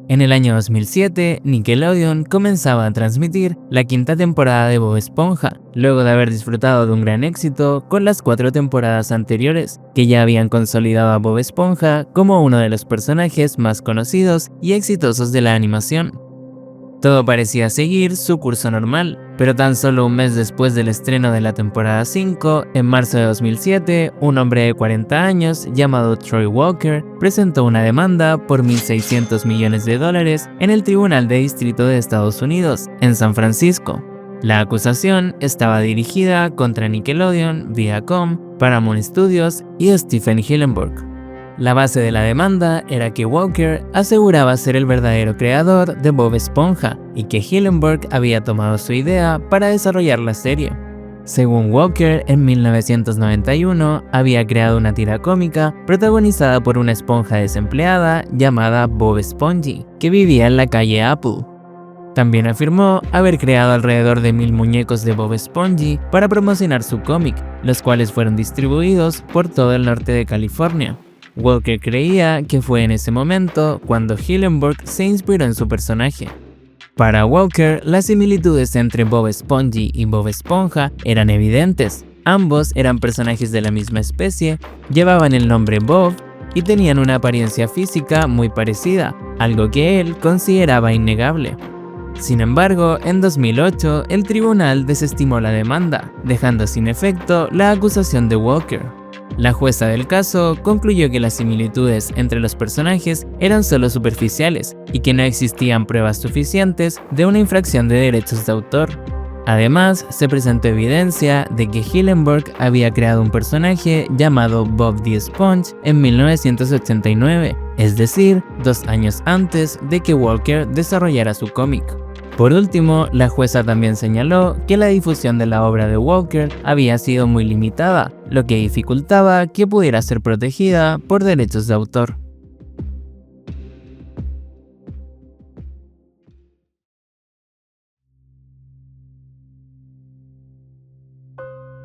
En el año 2007, Nickelodeon comenzaba a transmitir la quinta temporada de Bob Esponja, luego de haber disfrutado de un gran éxito con las 4 temporadas anteriores, que ya habían consolidado a Bob Esponja como uno de los personajes más conocidos y exitosos de la animación. Todo parecía seguir su curso normal, pero tan solo un mes después del estreno de la temporada 5, en marzo de 2007, un hombre de 40 años llamado Troy Walker presentó una demanda por $1.600 millones en el Tribunal de Distrito de Estados Unidos, en San Francisco. La acusación estaba dirigida contra Nickelodeon, Viacom, Paramount Studios y Stephen Hillenburg. La base de la demanda era que Walker aseguraba ser el verdadero creador de Bob Esponja y que Hillenburg había tomado su idea para desarrollar la serie. Según Walker, en 1991 había creado una tira cómica protagonizada por una esponja desempleada llamada Bob Esponji, que vivía en la calle Apple. También afirmó haber creado alrededor de 1000 muñecos de Bob Esponji para promocionar su cómic, los cuales fueron distribuidos por todo el norte de California. Walker creía que fue en ese momento cuando Hillenburg se inspiró en su personaje. Para Walker, las similitudes entre Bob Esponji y Bob Esponja eran evidentes. Ambos eran personajes de la misma especie, llevaban el nombre Bob y tenían una apariencia física muy parecida, algo que él consideraba innegable. Sin embargo, en 2008, el tribunal desestimó la demanda, dejando sin efecto la acusación de Walker. La jueza del caso concluyó que las similitudes entre los personajes eran solo superficiales y que no existían pruebas suficientes de una infracción de derechos de autor. Además, se presentó evidencia de que Hillenburg había creado un personaje llamado Bob the Sponge en 1989, es decir, 2 años antes de que Walker desarrollara su cómic. Por último, la jueza también señaló que la difusión de la obra de Walker había sido muy limitada, lo que dificultaba que pudiera ser protegida por derechos de autor.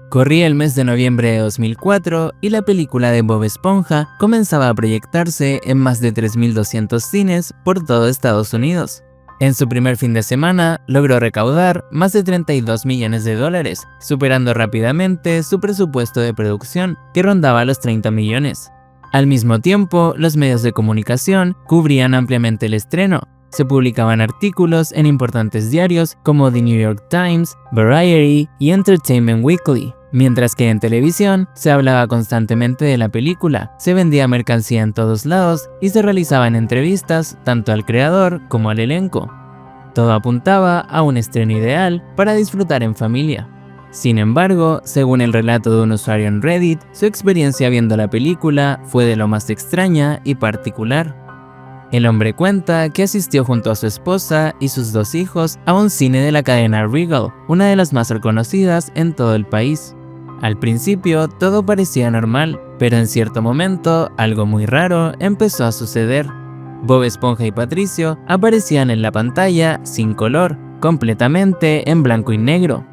Corría el mes de noviembre de 2004 y la película de Bob Esponja comenzaba a proyectarse en más de 3.200 cines por todo Estados Unidos. En su primer fin de semana, logró recaudar más de $32 millones, superando rápidamente su presupuesto de producción, que rondaba los 30 millones. Al mismo tiempo, los medios de comunicación cubrían ampliamente el estreno. Se publicaban artículos en importantes diarios como The New York Times, Variety y Entertainment Weekly. Mientras que en televisión se hablaba constantemente de la película, se vendía mercancía en todos lados y se realizaban entrevistas tanto al creador como al elenco. Todo apuntaba a un estreno ideal para disfrutar en familia. Sin embargo, según el relato de un usuario en Reddit, su experiencia viendo la película fue de lo más extraña y particular. El hombre cuenta que asistió junto a su esposa y sus 2 hijos a un cine de la cadena Regal, una de las más reconocidas en todo el país. Al principio todo parecía normal, pero en cierto momento algo muy raro empezó a suceder. Bob Esponja y Patricio aparecían en la pantalla sin color, completamente en blanco y negro.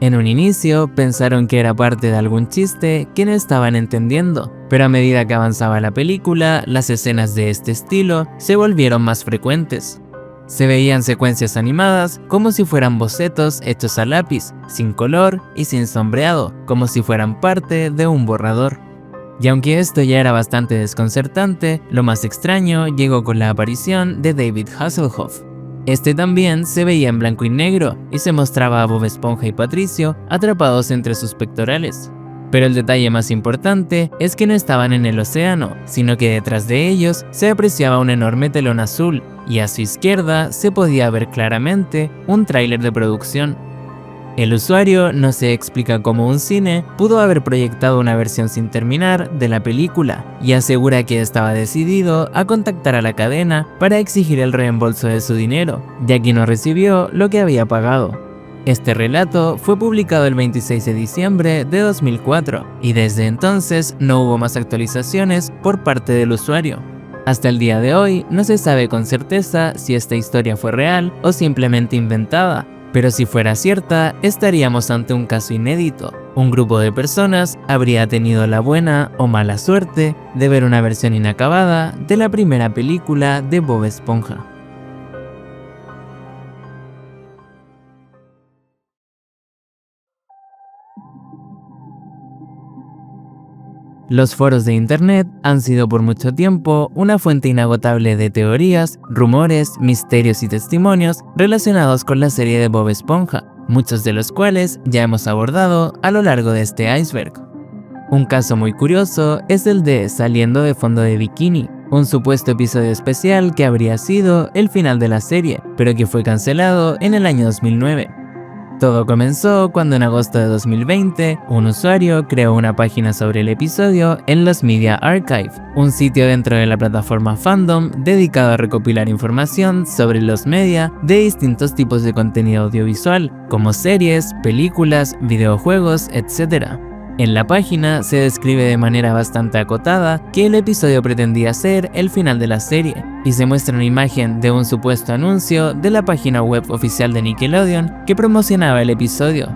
En un inicio pensaron que era parte de algún chiste que no estaban entendiendo, pero a medida que avanzaba la película, las escenas de este estilo se volvieron más frecuentes. Se veían secuencias animadas como si fueran bocetos hechos a lápiz, sin color y sin sombreado, como si fueran parte de un borrador. Y aunque esto ya era bastante desconcertante, lo más extraño llegó con la aparición de David Hasselhoff. Este también se veía en blanco y negro y se mostraba a Bob Esponja y Patricio atrapados entre sus pectorales. Pero el detalle más importante es que no estaban en el océano, sino que detrás de ellos se apreciaba un enorme telón azul y a su izquierda se podía ver claramente un tráiler de producción. El usuario no se explica cómo un cine pudo haber proyectado una versión sin terminar de la película y asegura que estaba decidido a contactar a la cadena para exigir el reembolso de su dinero, ya que no recibió lo que había pagado. Este relato fue publicado el 26 de diciembre de 2004 y desde entonces no hubo más actualizaciones por parte del usuario. Hasta el día de hoy no se sabe con certeza si esta historia fue real o simplemente inventada, pero si fuera cierta estaríamos ante un caso inédito. Un grupo de personas habría tenido la buena o mala suerte de ver una versión inacabada de la primera película de Bob Esponja. Los foros de internet han sido por mucho tiempo una fuente inagotable de teorías, rumores, misterios y testimonios relacionados con la serie de Bob Esponja, muchos de los cuales ya hemos abordado a lo largo de este iceberg. Un caso muy curioso es el de Saliendo de fondo de bikini, un supuesto episodio especial que habría sido el final de la serie, pero que fue cancelado en el año 2009. Todo comenzó cuando en agosto de 2020, un usuario creó una página sobre el episodio en los Media Archive, un sitio dentro de la plataforma Fandom dedicado a recopilar información sobre los media de distintos tipos de contenido audiovisual, como series, películas, videojuegos, etc. En la página se describe de manera bastante acotada que el episodio pretendía ser el final de la serie, y se muestra una imagen de un supuesto anuncio de la página web oficial de Nickelodeon que promocionaba el episodio.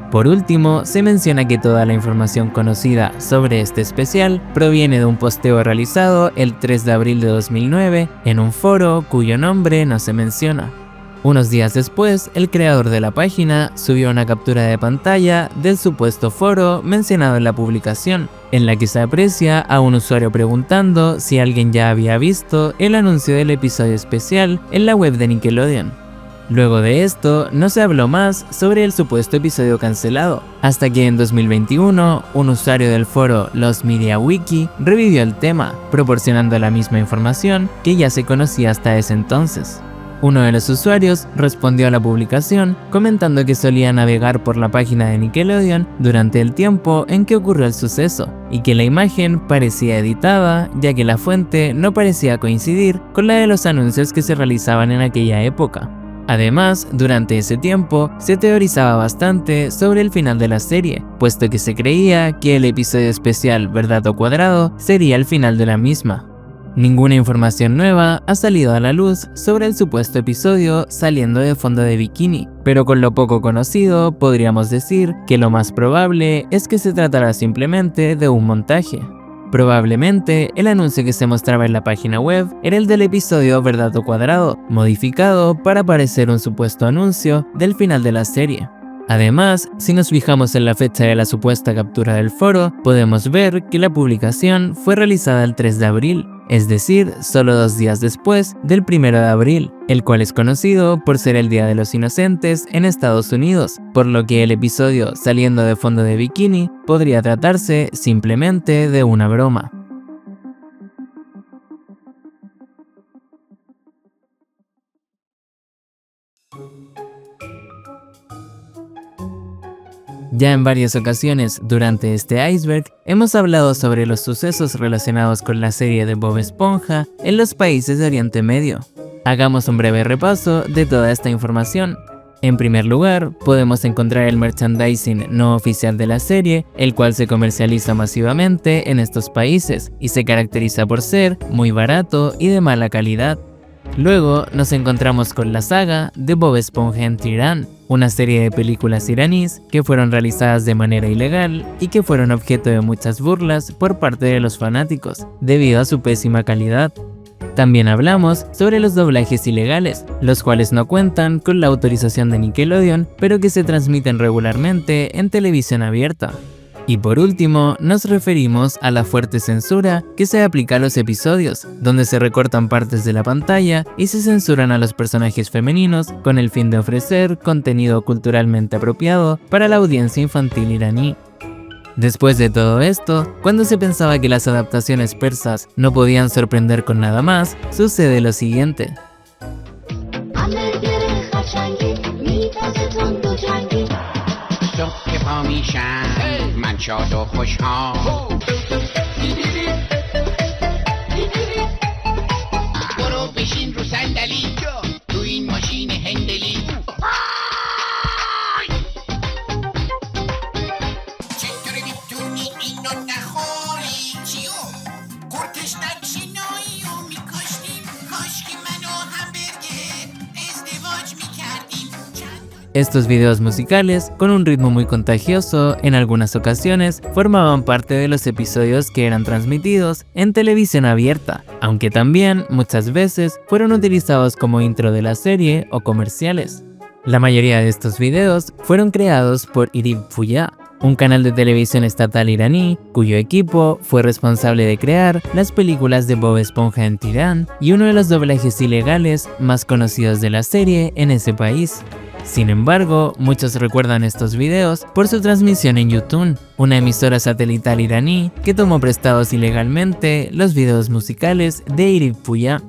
Por último, se menciona que toda la información conocida sobre este especial proviene de un posteo realizado el 3 de abril de 2009 en un foro cuyo nombre no se menciona. Unos días después, el creador de la página subió una captura de pantalla del supuesto foro mencionado en la publicación, en la que se aprecia a un usuario preguntando si alguien ya había visto el anuncio del episodio especial en la web de Nickelodeon. Luego de esto, no se habló más sobre el supuesto episodio cancelado, hasta que en 2021, un usuario del foro Los Media Wiki revivió el tema, proporcionando la misma información que ya se conocía hasta ese entonces. Uno de los usuarios respondió a la publicación comentando que solía navegar por la página de Nickelodeon durante el tiempo en que ocurrió el suceso y que la imagen parecía editada, ya que la fuente no parecía coincidir con la de los anuncios que se realizaban en aquella época. Además, durante ese tiempo se teorizaba bastante sobre el final de la serie, puesto que se creía que el episodio especial Verdad o Cuadrado sería el final de la misma. Ninguna información nueva ha salido a la luz sobre el supuesto episodio Saliendo de fondo de bikini, pero con lo poco conocido podríamos decir que lo más probable es que se tratará simplemente de un montaje. Probablemente el anuncio que se mostraba en la página web era el del episodio Verdad o Cuadrado, modificado para parecer un supuesto anuncio del final de la serie. Además, si nos fijamos en la fecha de la supuesta captura del foro, podemos ver que la publicación fue realizada el 3 de abril, es decir, solo 2 días después del 1 de abril, el cual es conocido por ser el Día de los Inocentes en Estados Unidos, por lo que el episodio Saliendo de fondo de bikini podría tratarse simplemente de una broma. Ya en varias ocasiones durante este iceberg hemos hablado sobre los sucesos relacionados con la serie de Bob Esponja en los países de Oriente Medio. Hagamos un breve repaso de toda esta información. En primer lugar, podemos encontrar el merchandising no oficial de la serie, el cual se comercializa masivamente en estos países y se caracteriza por ser muy barato y de mala calidad. Luego nos encontramos con la saga de Bob Esponja en Tirán, una serie de películas iraníes que fueron realizadas de manera ilegal y que fueron objeto de muchas burlas por parte de los fanáticos, debido a su pésima calidad. También hablamos sobre los doblajes ilegales, los cuales no cuentan con la autorización de Nickelodeon, pero que se transmiten regularmente en televisión abierta. Y por último, nos referimos a la fuerte censura que se aplica a los episodios, donde se recortan partes de la pantalla y se censuran a los personajes femeninos con el fin de ofrecer contenido culturalmente apropiado para la audiencia infantil iraní. Después de todo esto, cuando se pensaba que las adaptaciones persas no podían sorprender con nada más, sucede lo siguiente. Estos videos musicales, con un ritmo muy contagioso, en algunas ocasiones formaban parte de los episodios que eran transmitidos en televisión abierta, aunque también muchas veces fueron utilizados como intro de la serie o comerciales. La mayoría de estos videos fueron creados por Irib Fuya, un canal de televisión estatal iraní, cuyo equipo fue responsable de crear las películas de Bob Esponja en Teherán y uno de los doblajes ilegales más conocidos de la serie en ese país. Sin embargo, muchos recuerdan estos videos por su transmisión en YouTube, una emisora satelital iraní que tomó prestados ilegalmente los videos musicales de Irib Puya.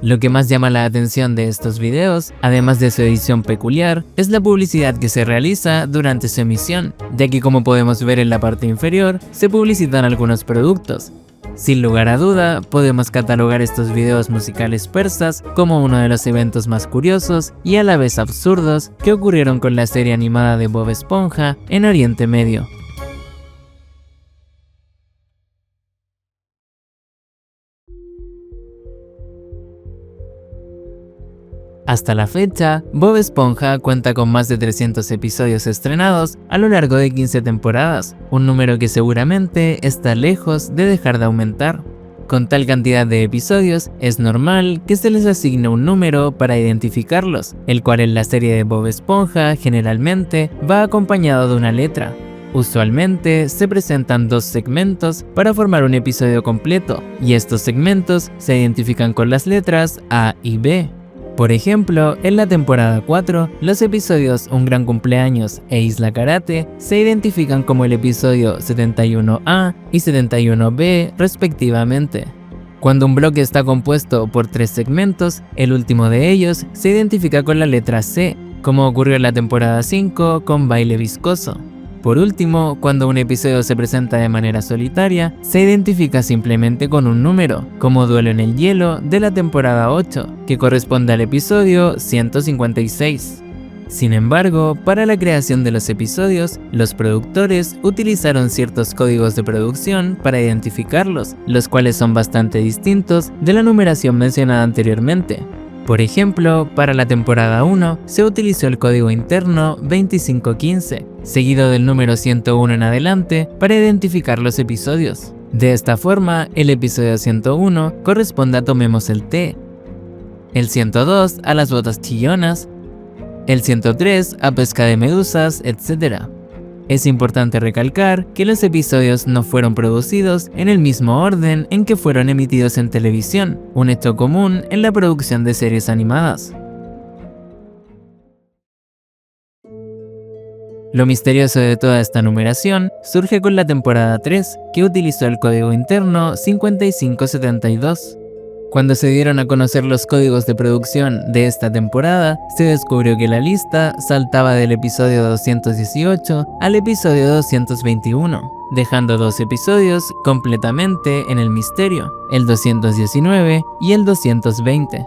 Lo que más llama la atención de estos videos, además de su edición peculiar, es la publicidad que se realiza durante su emisión, ya que como podemos ver en la parte inferior, se publicitan algunos productos. Sin lugar a duda, podemos catalogar estos videos musicales persas como uno de los eventos más curiosos y a la vez absurdos que ocurrieron con la serie animada de Bob Esponja en Oriente Medio. Hasta la fecha, Bob Esponja cuenta con más de 300 episodios estrenados a lo largo de 15 temporadas, un número que seguramente está lejos de dejar de aumentar. Con tal cantidad de episodios, es normal que se les asigne un número para identificarlos, el cual en la serie de Bob Esponja generalmente va acompañado de una letra. Usualmente se presentan 2 segmentos para formar un episodio completo, y estos segmentos se identifican con las letras A y B. Por ejemplo, en la temporada 4, los episodios Un Gran Cumpleaños e Isla Karate se identifican como el episodio 71A y 71B respectivamente. Cuando un bloque está compuesto por 3 segmentos, el último de ellos se identifica con la letra C, como ocurrió en la temporada 5 con Baile Viscoso. Por último, cuando un episodio se presenta de manera solitaria, se identifica simplemente con un número, como Duelo en el Hielo de la temporada 8, que corresponde al episodio 156. Sin embargo, para la creación de los episodios, los productores utilizaron ciertos códigos de producción para identificarlos, los cuales son bastante distintos de la numeración mencionada anteriormente. Por ejemplo, para la temporada 1 se utilizó el código interno 2515, seguido del número 101 en adelante para identificar los episodios. De esta forma, el episodio 101 corresponde a Tomemos el té, el 102 a Las botas chillonas, el 103 a Pesca de medusas, etc. Es importante recalcar que los episodios no fueron producidos en el mismo orden en que fueron emitidos en televisión, un hecho común en la producción de series animadas. Lo misterioso de toda esta numeración surge con la temporada 3, que utilizó el código interno 5572. Cuando se dieron a conocer los códigos de producción de esta temporada, se descubrió que la lista saltaba del episodio 218 al episodio 221, dejando 2 episodios completamente en el misterio, el 219 y el 220.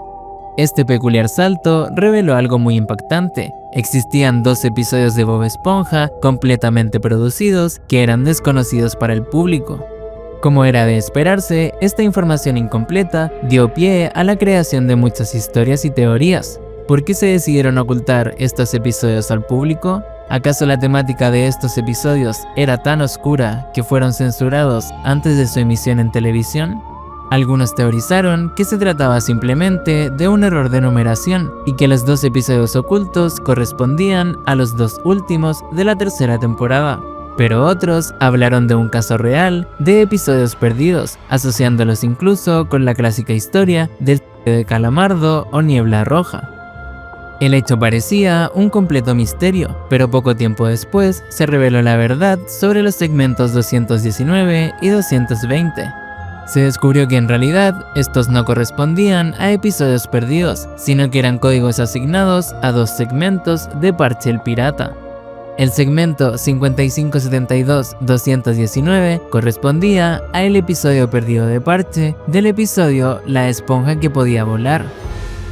Este peculiar salto reveló algo muy impactante. Existían 2 episodios de Bob Esponja completamente producidos que eran desconocidos para el público. Como era de esperarse, esta información incompleta dio pie a la creación de muchas historias y teorías. ¿Por qué se decidieron ocultar estos episodios al público? ¿Acaso la temática de estos episodios era tan oscura que fueron censurados antes de su emisión en televisión? Algunos teorizaron que se trataba simplemente de un error de numeración y que los 2 episodios ocultos correspondían a los 2 últimos de la tercera temporada. Pero otros hablaron de un caso real de episodios perdidos, asociándolos incluso con la clásica historia del de Calamardo o Niebla Roja. El hecho parecía un completo misterio, pero poco tiempo después se reveló la verdad sobre los segmentos 219 y 220. Se descubrió que en realidad estos no correspondían a episodios perdidos, sino que eran códigos asignados a 2 segmentos de Parche el Pirata. El segmento 5572-219 correspondía a el episodio perdido de Parche del episodio La esponja que podía volar,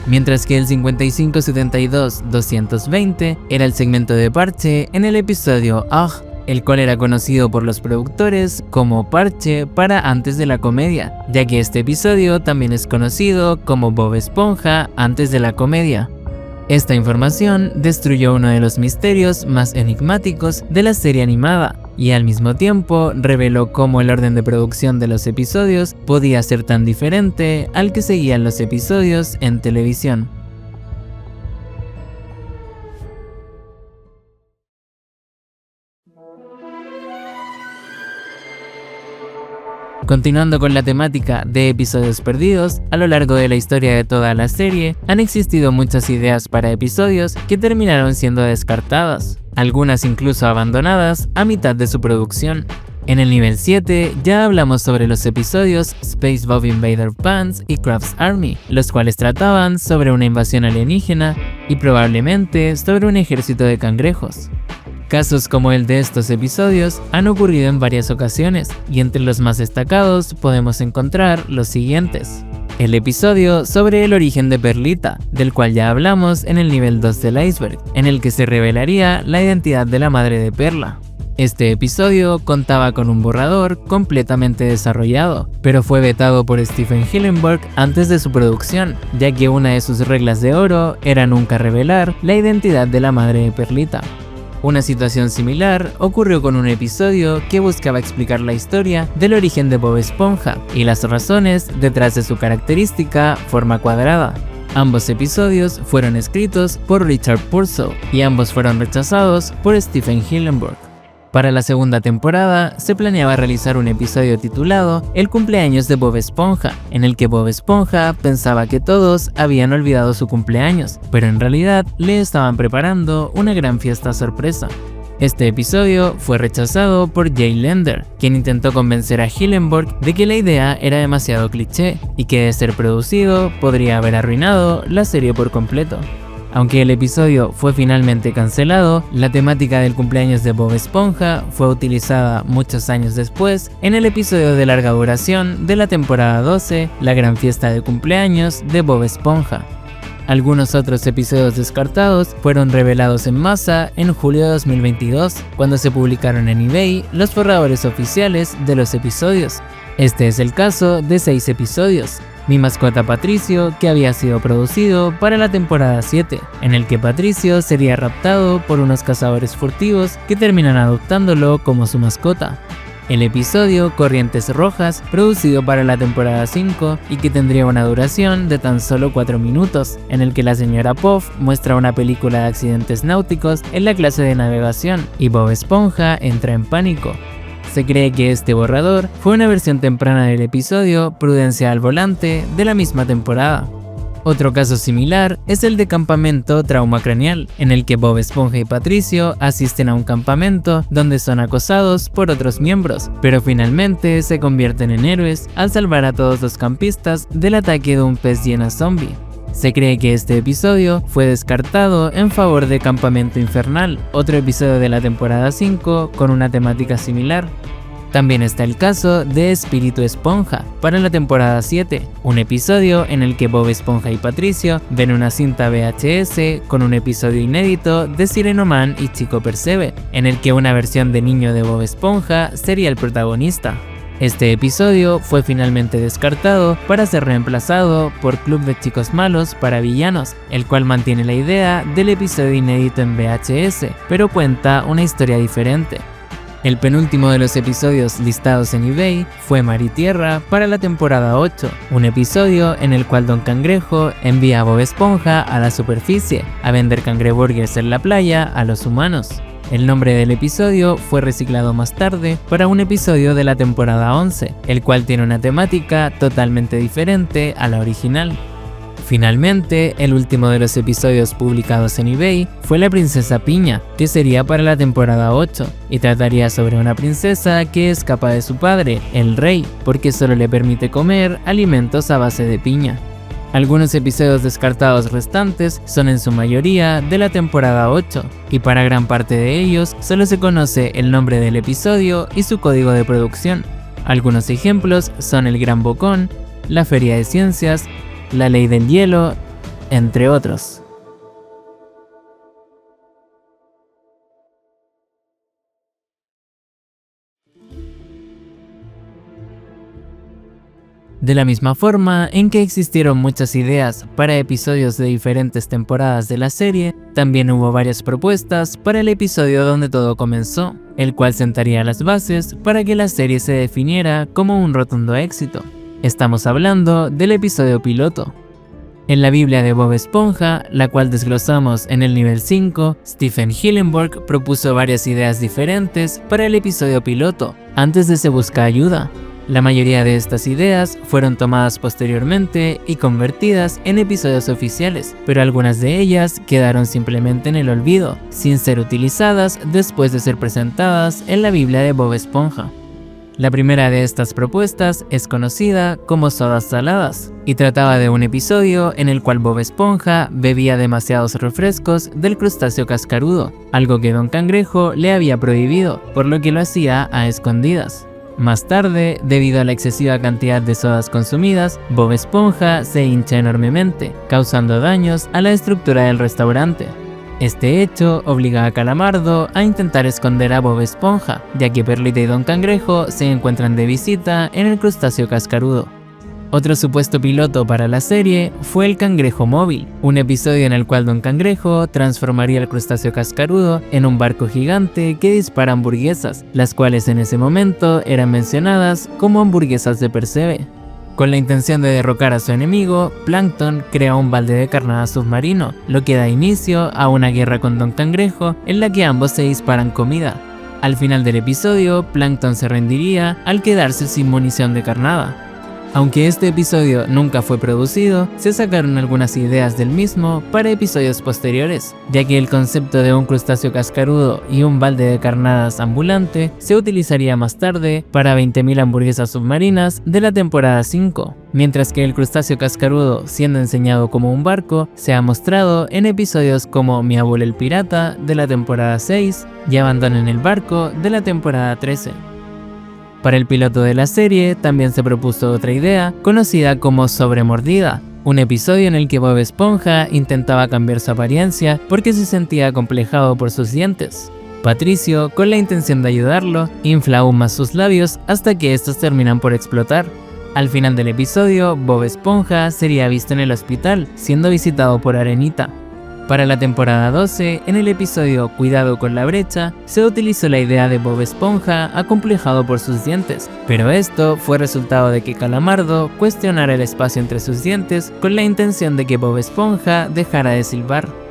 mientras que el 5572-220 era el segmento de Parche en el episodio Ah, el cual era conocido por los productores como Parche para antes de la comedia, ya que este episodio también es conocido como Bob Esponja antes de la comedia. Esta información destruyó uno de los misterios más enigmáticos de la serie animada y al mismo tiempo reveló cómo el orden de producción de los episodios podía ser tan diferente al que seguían los episodios en televisión. Continuando con la temática de episodios perdidos, a lo largo de la historia de toda la serie, han existido muchas ideas para episodios que terminaron siendo descartadas, algunas incluso abandonadas a mitad de su producción. En el nivel 7 ya hablamos sobre los episodios Space Bob Invader Pants y Crafts Army, los cuales trataban sobre una invasión alienígena y probablemente sobre un ejército de cangrejos. Casos como el de estos episodios han ocurrido en varias ocasiones, y entre los más destacados podemos encontrar los siguientes. El episodio sobre el origen de Perlita, del cual ya hablamos en el nivel 2 del iceberg, en el que se revelaría la identidad de la madre de Perla. Este episodio contaba con un borrador completamente desarrollado, pero fue vetado por Stephen Hillenburg antes de su producción, ya que una de sus reglas de oro era nunca revelar la identidad de la madre de Perlita. Una situación similar ocurrió con un episodio que buscaba explicar la historia del origen de Bob Esponja y las razones detrás de su característica forma cuadrada. Ambos episodios fueron escritos por Richard Purcell y ambos fueron rechazados por Stephen Hillenburg. Para la segunda temporada se planeaba realizar un episodio titulado El cumpleaños de Bob Esponja, en el que Bob Esponja pensaba que todos habían olvidado su cumpleaños, pero en realidad le estaban preparando una gran fiesta sorpresa. Este episodio fue rechazado por Jay Lender, quien intentó convencer a Hillenburg de que la idea era demasiado cliché y que de ser producido podría haber arruinado la serie por completo. Aunque el episodio fue finalmente cancelado, la temática del cumpleaños de Bob Esponja fue utilizada muchos años después en el episodio de larga duración de la temporada 12, La gran fiesta de cumpleaños de Bob Esponja. Algunos otros episodios descartados fueron revelados en masa en julio de 2022, cuando se publicaron en eBay los borradores oficiales de los episodios. Este es el caso de 6 episodios. Mi mascota Patricio, que había sido producido para la temporada 7, en el que Patricio sería raptado por unos cazadores furtivos que terminan adoptándolo como su mascota. El episodio Corrientes Rojas, producido para la temporada 5 y que tendría una duración de tan solo 4 minutos, en el que la señora Puff muestra una película de accidentes náuticos en la clase de navegación y Bob Esponja entra en pánico. Se cree que este borrador fue una versión temprana del episodio Prudencia al volante de la misma temporada. Otro caso similar es el de Campamento Trauma Craneal, en el que Bob Esponja y Patricio asisten a un campamento donde son acosados por otros miembros, pero finalmente se convierten en héroes al salvar a todos los campistas del ataque de un pez hiena zombie. Se cree que este episodio fue descartado en favor de Campamento Infernal, otro episodio de la temporada 5 con una temática similar. También está el caso de Espíritu Esponja, para la temporada 7, un episodio en el que Bob Esponja y Patricio ven una cinta VHS con un episodio inédito de Sirenoman y Chico Percebe, en el que una versión de niño de Bob Esponja sería el protagonista. Este episodio fue finalmente descartado para ser reemplazado por Club de Chicos Malos para Villanos, el cual mantiene la idea del episodio inédito en VHS, pero cuenta una historia diferente. El penúltimo de los episodios listados en eBay fue Mar y Tierra para la temporada 8, un episodio en el cual Don Cangrejo envía a Bob Esponja a la superficie a vender cangreburgers en la playa a los humanos. El nombre del episodio fue reciclado más tarde para un episodio de la temporada 11, el cual tiene una temática totalmente diferente a la original. Finalmente, el último de los episodios publicados en eBay fue La Princesa Piña, que sería para la temporada 8, y trataría sobre una princesa que escapa de su padre, el rey, porque solo le permite comer alimentos a base de piña. Algunos episodios descartados restantes son en su mayoría de la temporada 8, y para gran parte de ellos solo se conoce el nombre del episodio y su código de producción. Algunos ejemplos son El Gran Bocón, La Feria de Ciencias, La Ley del Hielo, entre otros. De la misma forma en que existieron muchas ideas para episodios de diferentes temporadas de la serie, también hubo varias propuestas para el episodio donde todo comenzó, el cual sentaría las bases para que la serie se definiera como un rotundo éxito. Estamos hablando del episodio piloto. En la Biblia de Bob Esponja, la cual desglosamos en el nivel 5, Stephen Hillenburg propuso varias ideas diferentes para el episodio piloto, antes de Se Busca Ayuda. La mayoría de estas ideas fueron tomadas posteriormente y convertidas en episodios oficiales, pero algunas de ellas quedaron simplemente en el olvido, sin ser utilizadas después de ser presentadas en la Biblia de Bob Esponja. La primera de estas propuestas es conocida como Sodas Saladas y trataba de un episodio en el cual Bob Esponja bebía demasiados refrescos del crustáceo cascarudo, algo que Don Cangrejo le había prohibido, por lo que lo hacía a escondidas. Más tarde, debido a la excesiva cantidad de sodas consumidas, Bob Esponja se hincha enormemente, causando daños a la estructura del restaurante. Este hecho obliga a Calamardo a intentar esconder a Bob Esponja, ya que Perlita y Don Cangrejo se encuentran de visita en el crustáceo cascarudo. Otro supuesto piloto para la serie fue el Cangrejo Móvil, un episodio en el cual Don Cangrejo transformaría el crustáceo cascarudo en un barco gigante que dispara hamburguesas, las cuales en ese momento eran mencionadas como hamburguesas de Percebe. Con la intención de derrocar a su enemigo, Plankton crea un balde de carnada submarino, lo que da inicio a una guerra con Don Cangrejo en la que ambos se disparan comida. Al final del episodio, Plankton se rendiría al quedarse sin munición de carnada. Aunque este episodio nunca fue producido, se sacaron algunas ideas del mismo para episodios posteriores, ya que el concepto de un crustáceo cascarudo y un balde de carnadas ambulante se utilizaría más tarde para 20.000 hamburguesas submarinas de la temporada 5, mientras que el crustáceo cascarudo, siendo enseñado como un barco, se ha mostrado en episodios como Mi abuelo el pirata de la temporada 6 y Abandonen el barco de la temporada 13. Para el piloto de la serie también se propuso otra idea, conocida como Sobremordida, un episodio en el que Bob Esponja intentaba cambiar su apariencia porque se sentía acomplejado por sus dientes. Patricio, con la intención de ayudarlo, infla aún más sus labios hasta que estos terminan por explotar. Al final del episodio, Bob Esponja sería visto en el hospital, siendo visitado por Arenita. Para la temporada 12, en el episodio Cuidado con la brecha, se utilizó la idea de Bob Esponja acomplejado por sus dientes, pero esto fue resultado de que Calamardo cuestionara el espacio entre sus dientes con la intención de que Bob Esponja dejara de silbar.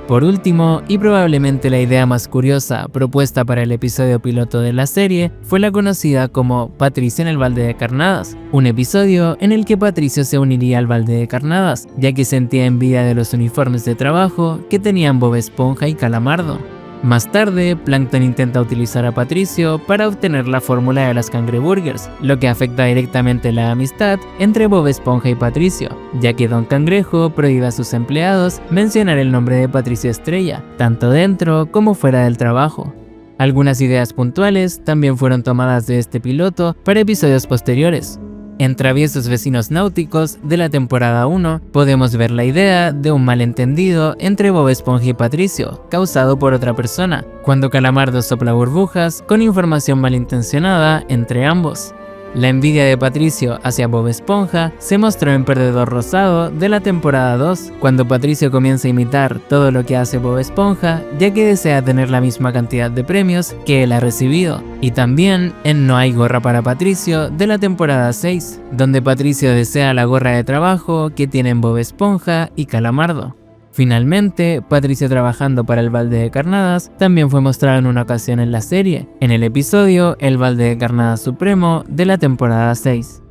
Por último, y probablemente la idea más curiosa propuesta para el episodio piloto de la serie, fue la conocida como Patricio en el balde de carnadas, un episodio en el que Patricio se uniría al balde de carnadas, ya que sentía envidia de los uniformes de trabajo que tenían Bob Esponja y Calamardo. Más tarde, Plankton intenta utilizar a Patricio para obtener la fórmula de las cangreburgers, lo que afecta directamente la amistad entre Bob Esponja y Patricio, ya que Don Cangrejo prohíbe a sus empleados mencionar el nombre de Patricio Estrella, tanto dentro como fuera del trabajo. Algunas ideas puntuales también fueron tomadas de este piloto para episodios posteriores. En Traviesos Vecinos Náuticos de la temporada 1 podemos ver la idea de un malentendido entre Bob Esponja y Patricio, causado por otra persona, cuando Calamardo sopla burbujas con información malintencionada entre ambos. La envidia de Patricio hacia Bob Esponja se mostró en Perdedor Rosado de la temporada 2, cuando Patricio comienza a imitar todo lo que hace Bob Esponja, ya que desea tener la misma cantidad de premios que él ha recibido. Y también en No hay gorra para Patricio de la temporada 6, donde Patricio desea la gorra de trabajo que tienen Bob Esponja y Calamardo. Finalmente, Patricio trabajando para el balde de carnadas también fue mostrado en una ocasión en la serie, en el episodio El balde de carnadas supremo de la temporada 6.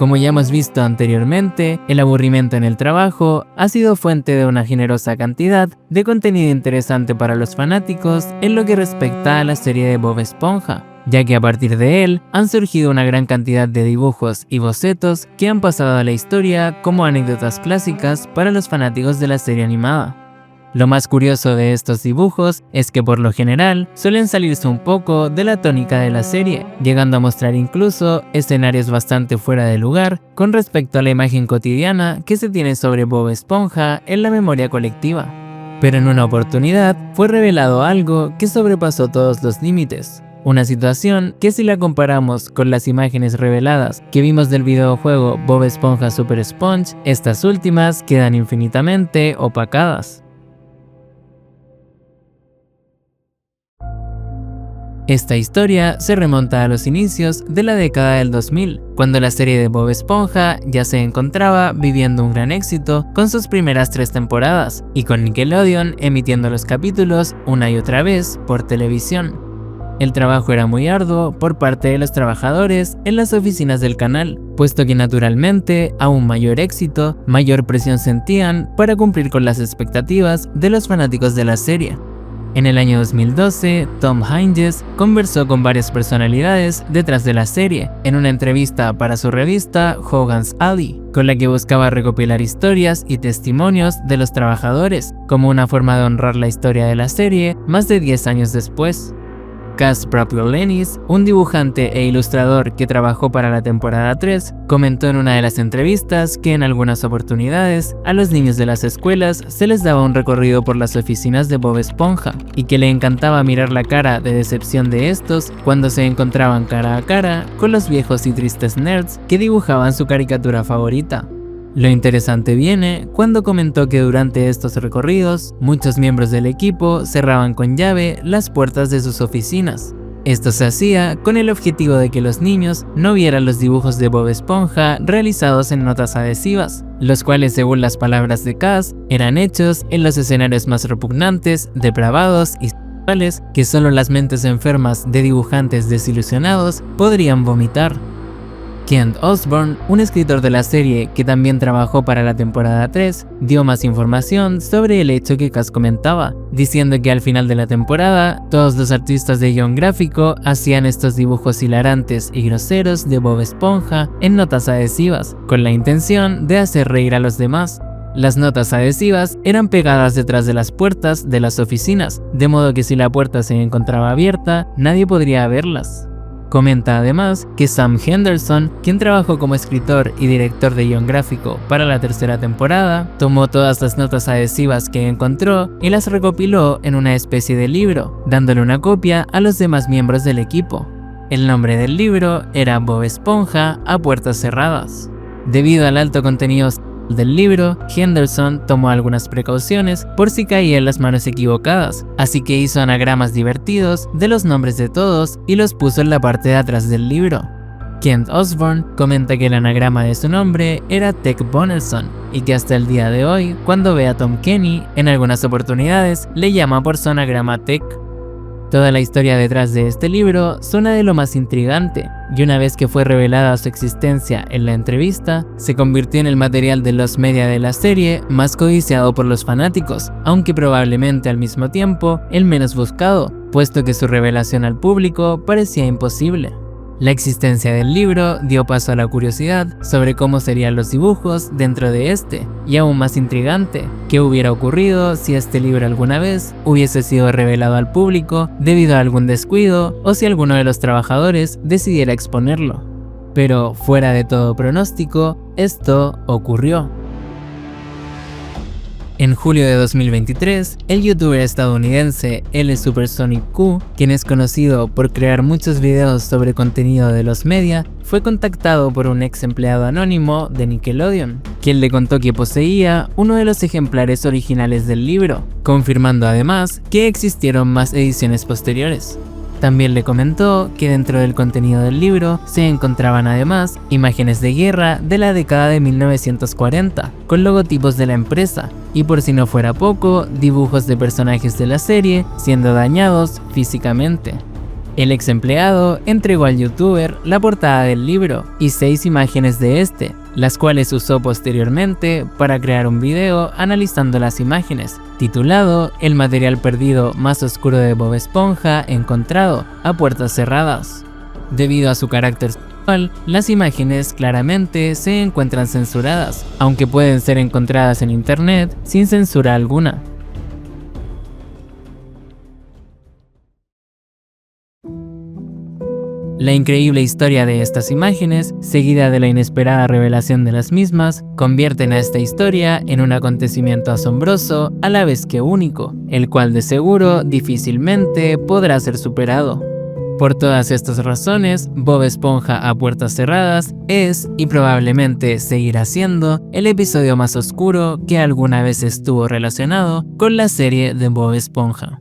Como ya hemos visto anteriormente, el aburrimiento en el trabajo ha sido fuente de una generosa cantidad de contenido interesante para los fanáticos en lo que respecta a la serie de Bob Esponja, ya que a partir de él han surgido una gran cantidad de dibujos y bocetos que han pasado a la historia como anécdotas clásicas para los fanáticos de la serie animada. Lo más curioso de estos dibujos es que por lo general suelen salirse un poco de la tónica de la serie, llegando a mostrar incluso escenarios bastante fuera de lugar con respecto a la imagen cotidiana que se tiene sobre Bob Esponja en la memoria colectiva. Pero en una oportunidad fue revelado algo que sobrepasó todos los límites. Una situación que si la comparamos con las imágenes reveladas que vimos del videojuego Bob Esponja Super Sponge, estas últimas quedan infinitamente opacadas. Esta historia se remonta a los inicios de la década del 2000, cuando la serie de Bob Esponja ya se encontraba viviendo un gran éxito con sus primeras 3 temporadas, y con Nickelodeon emitiendo los capítulos una y otra vez por televisión. El trabajo era muy arduo por parte de los trabajadores en las oficinas del canal, puesto que naturalmente, a un mayor éxito, mayor presión sentían para cumplir con las expectativas de los fanáticos de la serie. En el año 2012, Tom Hanges conversó con varias personalidades detrás de la serie en una entrevista para su revista Hogan's Alley, con la que buscaba recopilar historias y testimonios de los trabajadores, como una forma de honrar la historia de la serie más de 10 años después. Cas Prapiolinis, un dibujante e ilustrador que trabajó para la temporada 3, comentó en una de las entrevistas que en algunas oportunidades a los niños de las escuelas se les daba un recorrido por las oficinas de Bob Esponja y que le encantaba mirar la cara de decepción de estos cuando se encontraban cara a cara con los viejos y tristes nerds que dibujaban su caricatura favorita. Lo interesante viene cuando comentó que durante estos recorridos, muchos miembros del equipo cerraban con llave las puertas de sus oficinas. Esto se hacía con el objetivo de que los niños no vieran los dibujos de Bob Esponja realizados en notas adhesivas, los cuales, según las palabras de Cas, eran hechos en los escenarios más repugnantes, depravados y sexuales que solo las mentes enfermas de dibujantes desilusionados podrían vomitar. Kent Osborne, un escritor de la serie que también trabajó para la temporada 3, dio más información sobre el hecho que Cas comentaba, diciendo que al final de la temporada, todos los artistas de guión gráfico hacían estos dibujos hilarantes y groseros de Bob Esponja en notas adhesivas, con la intención de hacer reír a los demás. Las notas adhesivas eran pegadas detrás de las puertas de las oficinas, de modo que si la puerta se encontraba abierta, nadie podría verlas. Comenta además que Sam Henderson, quien trabajó como escritor y director de guión gráfico para la tercera temporada, tomó todas las notas adhesivas que encontró y las recopiló en una especie de libro, dándole una copia a los demás miembros del equipo. El nombre del libro era Bob Esponja a puertas cerradas. Debido al alto contenido del libro, Henderson tomó algunas precauciones por si caía en las manos equivocadas, así que hizo anagramas divertidos de los nombres de todos y los puso en la parte de atrás del libro. Kent Osborne comenta que el anagrama de su nombre era Tech Bonelson y que hasta el día de hoy, cuando ve a Tom Kenny, en algunas oportunidades le llama por su anagrama Tech. Toda la historia detrás de este libro suena de lo más intrigante, y una vez que fue revelada su existencia en la entrevista, se convirtió en el material de los media de la serie más codiciado por los fanáticos, aunque probablemente al mismo tiempo el menos buscado, puesto que su revelación al público parecía imposible. La existencia del libro dio paso a la curiosidad sobre cómo serían los dibujos dentro de este, y aún más intrigante, qué hubiera ocurrido si este libro alguna vez hubiese sido revelado al público debido a algún descuido o si alguno de los trabajadores decidiera exponerlo. Pero fuera de todo pronóstico, esto ocurrió. En julio de 2023, el youtuber estadounidense LSuperSonicQ, quien es conocido por crear muchos videos sobre contenido de los media, fue contactado por un ex empleado anónimo de Nickelodeon, quien le contó que poseía uno de los ejemplares originales del libro, confirmando además que existieron más ediciones posteriores. También le comentó que dentro del contenido del libro se encontraban además imágenes de guerra de la década de 1940, con logotipos de la empresa, y por si no fuera poco, dibujos de personajes de la serie siendo dañados físicamente. El ex empleado entregó al youtuber la portada del libro y 6 imágenes de este, las cuales usó posteriormente para crear un video analizando las imágenes, titulado El material perdido más oscuro de Bob Esponja encontrado a puertas cerradas. Debido a su carácter sexual, las imágenes claramente se encuentran censuradas, aunque pueden ser encontradas en internet sin censura alguna. La increíble historia de estas imágenes, seguida de la inesperada revelación de las mismas, convierten a esta historia en un acontecimiento asombroso a la vez que único, el cual de seguro difícilmente podrá ser superado. Por todas estas razones, Bob Esponja a puertas cerradas es, y probablemente seguirá siendo, el episodio más oscuro que alguna vez estuvo relacionado con la serie de Bob Esponja.